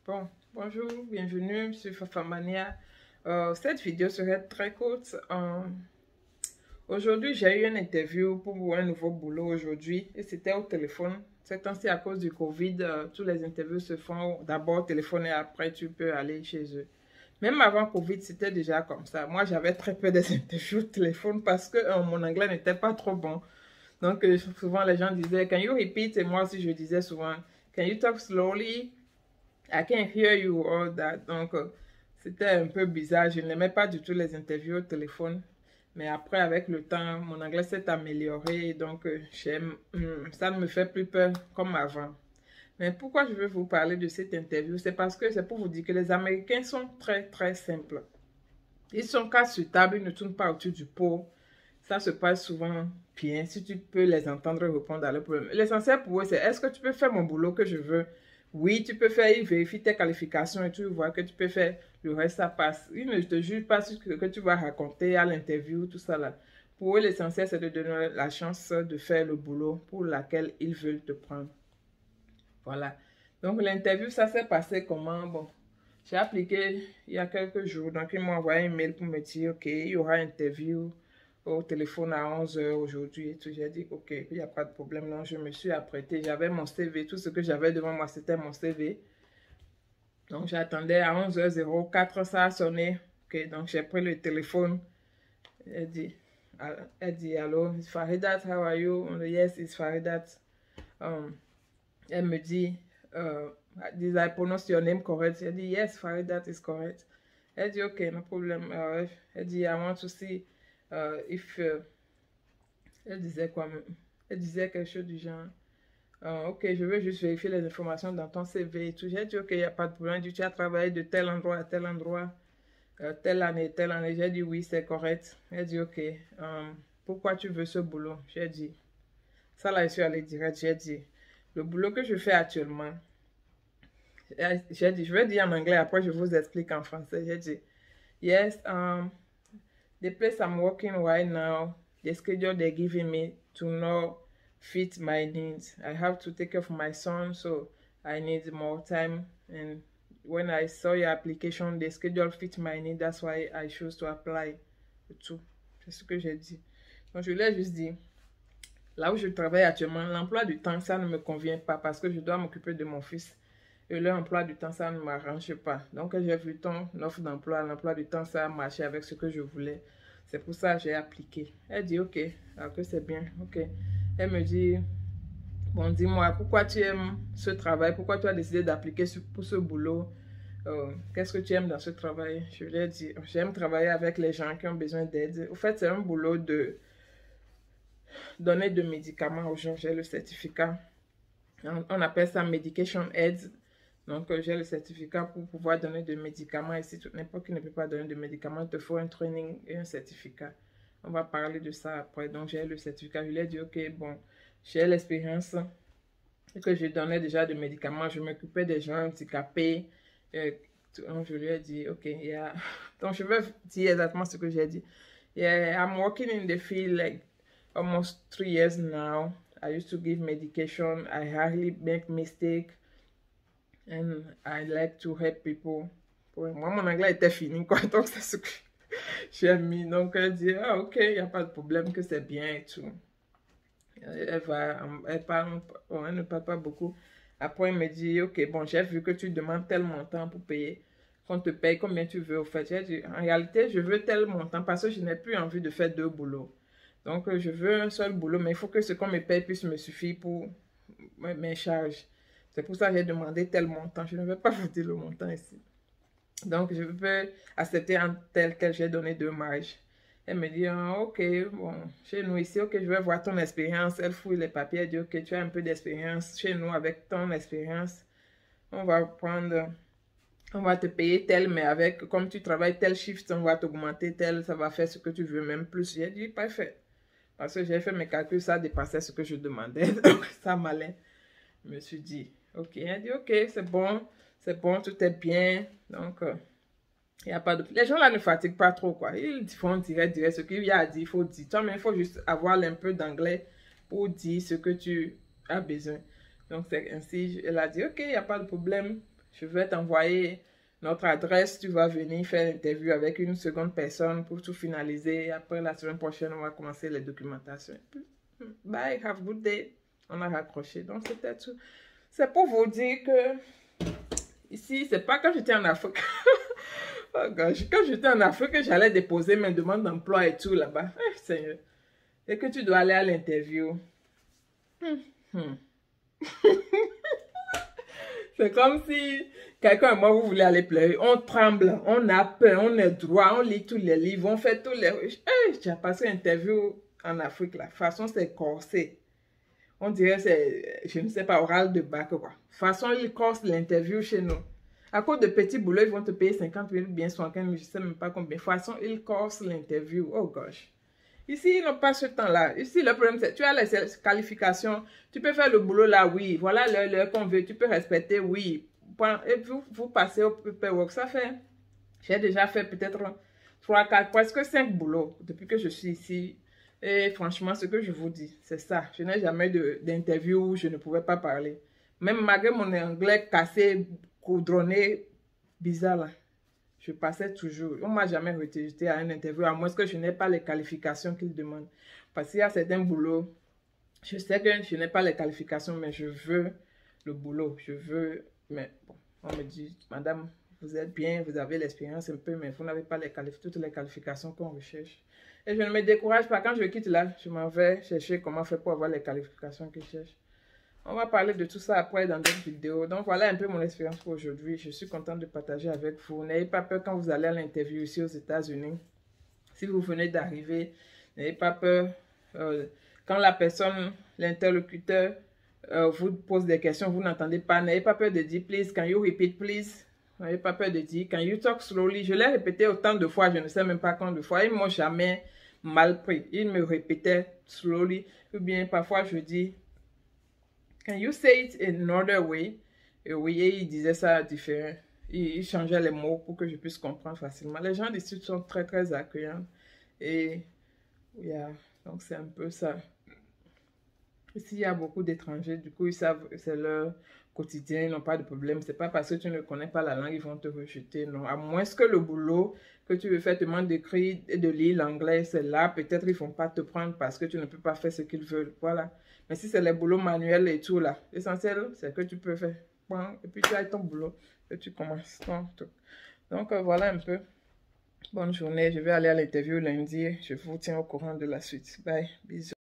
Bon, bonjour, bienvenue sur Fafamania. Cette vidéo serait très courte. Aujourd'hui, j'ai eu une interview pour un nouveau boulot aujourd'hui et c'était au téléphone. C'est temps-ci, à cause du Covid, tous les interviews se font d'abord au téléphone et après tu peux aller chez eux. Même avant Covid, c'était déjà comme ça. Moi, j'avais très peu des interviews au téléphone parce que mon anglais n'était pas trop bon. Donc, souvent, les gens disaient, Can you repeat? Et moi aussi, je disais souvent, Can you talk slowly? I can't hear you, all that. Donc, c'était un peu bizarre. Je n'aimais pas du tout les interviews au téléphone. Mais après, avec le temps, mon anglais s'est amélioré. Donc, ça ne me fait plus peur comme avant. Mais pourquoi je veux vous parler de cette interview? C'est parce que c'est pour vous dire que les Américains sont très, très simples. Ils sont cas sur table, ils ne tournent pas autour du pot. Ça se passe souvent bien si tu peux les entendre répondre à leurs problèmes. L'essentiel pour eux, c'est est-ce que tu peux faire mon boulot que je veux? Oui, tu peux faire, ils vérifient tes qualifications et tu vois que tu peux faire, le reste, ça passe. Ils ne te jugent pas sur ce que tu vas raconter à l'interview, tout ça là. Pour eux, l'essentiel, c'est de donner la chance de faire le boulot pour laquelle ils veulent te prendre. Voilà. Donc, l'interview, ça s'est passé comment? Bon, j'ai appliqué il y a quelques jours. Donc, ils m'ont envoyé un mail pour me dire, OK, il y aura interview au téléphone à 11 h aujourd'hui et tout. J'ai dit, OK, il n'y a pas de problème. Non, je me suis apprêtée. J'avais mon CV. Tout ce que j'avais devant moi, c'était mon CV. Donc, j'attendais à 11h04. Ça a sonné. OK, donc j'ai pris le téléphone. Elle dit, allô, it's Faridat, how are you? Yes, it's Faridat. Elle me dit, did I pronounce your name correct? Elle dit, yes, Faridat is correct. Elle dit, OK, no problem. Elle dit, I want to see if... elle disait quoi même? Elle disait quelque chose du genre, OK, je veux juste vérifier les informations dans ton CV et tout. J'ai dit, OK, il n'y a pas de problème. Elle dit, tu as travaillé de tel endroit à tel endroit, telle année, telle année. J'ai dit, oui, c'est correct. Elle dit, OK, pourquoi tu veux ce boulot? J'ai dit, ça là, je suis allée direct. J'ai dit, le boulot que je fais actuellement, j'ai dit, je vais dire en anglais, après je vous explique en français. J'ai dit, yes, the place I'm working right now, the schedule they're giving me to not fit my needs. I have to take care of my son, so I need more time. And when I saw your application, the schedule fit my needs. That's why I chose to apply. Tout. C'est ce que j'ai dit. Donc, je lui ai juste dit, là où je travaille actuellement, l'emploi du temps, ça ne me convient pas parce que je dois m'occuper de mon fils. Et l'emploi du temps, ça ne m'arrange pas. Donc, j'ai vu ton offre d'emploi. L'emploi du temps, ça a marché avec ce que je voulais. C'est pour ça que j'ai appliqué. Elle dit, OK, alors que c'est bien. OK. Elle me dit, bon, dis-moi, pourquoi tu aimes ce travail? Pourquoi tu as décidé d'appliquer pour ce boulot? Qu'est-ce que tu aimes dans ce travail? Je lui ai dit, j'aime travailler avec les gens qui ont besoin d'aide. Au fait, c'est un boulot de donner de médicaments aux gens. J'ai le certificat. On appelle ça Medication Aid. Donc, j'ai le certificat pour pouvoir donner des médicaments. Et si n'importe qui ne peut pas donner de médicaments, il te faut un training et un certificat. On va parler de ça après. Donc, j'ai le certificat. Je lui ai dit, OK, bon, j'ai l'expérience que je donnais déjà de médicaments. Je m'occupais des gens handicapés. Donc, je lui ai dit, OK, yeah. Donc, je vais dire exactement ce que j'ai dit. Yeah, I'm working in the field like almost 3 years now. I used to give medication. I hardly make mistakes. And I like to help people. Pour moi, mon anglais était fini, quoi. Donc, c'est ce que j'ai mis. Donc, elle dit, ah, OK, il n'y a pas de problème, que c'est bien et tout. Elle ne parle pas beaucoup. Après, elle me dit, OK, bon, j'ai vu que tu demandes tel montant pour payer. Qu'on te paye combien tu veux, au fait. J'ai dit, en réalité, je veux tel montant parce que je n'ai plus envie de faire 2 boulots. Donc, je veux un seul boulot, mais il faut que ce qu'on me paye puisse me suffire pour mes charges. C'est pour ça que j'ai demandé tel montant. Je ne vais pas vous dire le montant ici. Donc, je peux accepter en tel que j'ai donné 2 marges. Elle me dit, ah, OK, bon, chez nous ici, OK, je vais voir ton expérience. Elle fouille les papiers, elle dit, OK, tu as un peu d'expérience. Chez nous, avec ton expérience, on va te payer tel, mais avec, comme tu travailles tel shift, on va t'augmenter tel, ça va faire ce que tu veux, même plus. J'ai dit, parfait. Parce que j'ai fait mes calculs, ça dépassait ce que je demandais. Donc, ça m'allait. Je me suis dit, OK. Elle dit, OK, c'est bon, tout est bien. Donc, il n'y a pas de... Les gens là ne fatiguent pas trop, quoi. Ils font direct ce qu'il y a à dire, il faut dire. Toi, mais il faut juste avoir un peu d'anglais pour dire ce que tu as besoin. Donc, c'est ainsi, elle a dit, OK, il n'y a pas de problème. Je vais t'envoyer notre adresse. Tu vas venir faire l'interview avec une seconde personne pour tout finaliser. Après, la semaine prochaine, on va commencer les documentations. Bye, have a good day. On a raccroché. Donc, c'était tout. C'est pour vous dire que ici, c'est pas quand j'étais en Afrique. Oh gosh, quand j'étais en Afrique, j'allais déposer mes demandes d'emploi et tout là-bas. Eh, Seigneur. Et que tu dois aller à l'interview. C'est comme si quelqu'un et moi, vous voulez aller pleurer. On tremble, on a peur, on est droit, on lit tous les livres, on fait tous les... Hey, j'ai passé une interview en Afrique, la façon c'est corsé. On dirait c'est, je ne sais pas, oral de bac quoi. Façon, ils corsent l'interview chez nous. À cause de petits boulots, ils vont te payer 50 000, bien 75 000, je ne sais même pas combien. Façon, ils corsent l'interview. Oh gosh. Ici, ils n'ont pas ce temps-là. Ici, le problème, c'est tu as les qualifications. Tu peux faire le boulot là, oui. Voilà l'heure qu'on veut. Tu peux respecter, oui. Et vous passez au paperwork. Ça fait, j'ai déjà fait peut-être 3, 4, presque 5 boulots depuis que je suis ici. Et franchement, ce que je vous dis, c'est ça. Je n'ai jamais d'interview où je ne pouvais pas parler. Même malgré mon anglais cassé, coudronné, bizarre là. Je passais toujours. On ne m'a jamais rejeté à une interview, à moins que je n'ai pas les qualifications qu'ils demandent. Parce qu'il y a certains boulots, je sais que je n'ai pas les qualifications, mais je veux le boulot. Je veux, mais bon, on me dit, madame, vous êtes bien, vous avez l'expérience un peu, mais vous n'avez pas toutes les qualifications qu'on recherche. Et je ne me décourage pas. Quand je quitte là, je m'en vais chercher comment faire pour avoir les qualifications que je cherche. On va parler de tout ça après dans d'autres vidéos. Donc voilà un peu mon expérience pour aujourd'hui. Je suis contente de partager avec vous. N'ayez pas peur quand vous allez à l'interview ici aux États-Unis. Si vous venez d'arriver, n'ayez pas peur. Quand la personne, l'interlocuteur, vous pose des questions, vous n'entendez pas. N'ayez pas peur de dire please, can you repeat please? N'ayez pas peur de dire can you talk slowly? Je l'ai répété autant de fois, je ne sais même pas combien de fois. Ils ne m'ont jamais mal pris. Ils me répétaient slowly. Ou bien parfois je dis can you say it in another way? Et oui, il disait ça différent. Il changeait les mots pour que je puisse comprendre facilement. Les gens d'ici sont très, très accueillants. Et, yeah, donc c'est un peu ça. Ici, il y a beaucoup d'étrangers. Du coup, ils savent, c'est leur quotidien. Ils n'ont pas de problème. C'est pas parce que tu ne connais pas la langue, ils vont te rejeter. Non, à moins que le boulot que tu veux faire te demande d'écrire et de lire l'anglais, c'est là. Peut-être ils ne vont pas te prendre parce que tu ne peux pas faire ce qu'ils veulent. Voilà. Mais si c'est les boulots manuels et tout là, l'essentiel, c'est que tu peux faire. Et puis tu as ton boulot et tu commences. Donc voilà un peu. Bonne journée. Je vais aller à l'interview lundi. Je vous tiens au courant de la suite. Bye. Bisous.